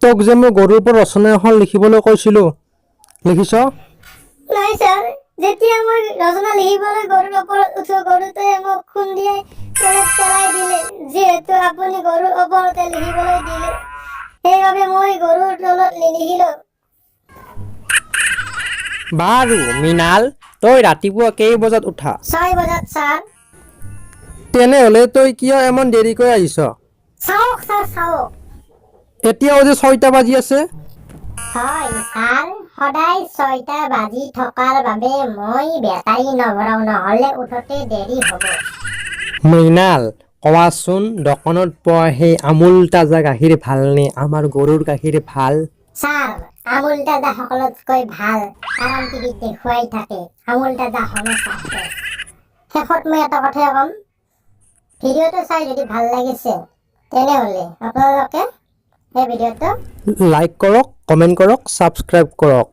তোক যে মই গৰুৰ ওপৰত ৰচনা এখন লিখিবলৈ কৈছিলোঁ, লিখিছ? নাই ছাৰ, যেতিয়া মই ৰচনা লিখিবলৈ গৰুৰ ওপৰত উঠো, গৰুটোৱে মোক খুন্দিয়াই তলত পেলাই দিলে। যিহেতু আপুনি গৰুৰ ওপৰতে লিখিবলৈ দিলে, সেইবাবে মই গৰুৰ তলত নিলিখিলো। বাৰু মৃণাল, তই ৰাতিপুৱা কেই বজাত উঠা? 6 বজাত ছাৰ। তেনেহ'লে তই কিয় ইমান দেৰিকৈ আহিছ? চাওক ছাৰ, চাওক। এতিয়াও যে 6টা বাজি আছে। হয় ছাৰ, সদায় 6টা বাজি থকাৰ বাবে মই বেটাৰী নভৰাও, নহ'লে উঠোতে দেৰি হ'ব। মৃণাল, কোৱাচোন, দোকানত পোৱা সেই আমুল তাজা গাখীৰ ভালনে আমাৰ গৰুৰ গাখীৰ ভাল? ছাৰ, আমুল তাজা সকলোতকৈ ভাল, কাৰণ টিভিত দেখুৱাই থাকে আমুল তাজা সমস্যা আছে। শেষত মই এটা কথাই ক'ম, ভিডিঅ'টো চাই যদি ভাল লাগিছে, তেনেহ'লে আপোনালোকে এই ভিডিঅ'টো লাইক কৰক, কমেণ্ট কৰক, ছাবস্ক্ৰাইব কৰক।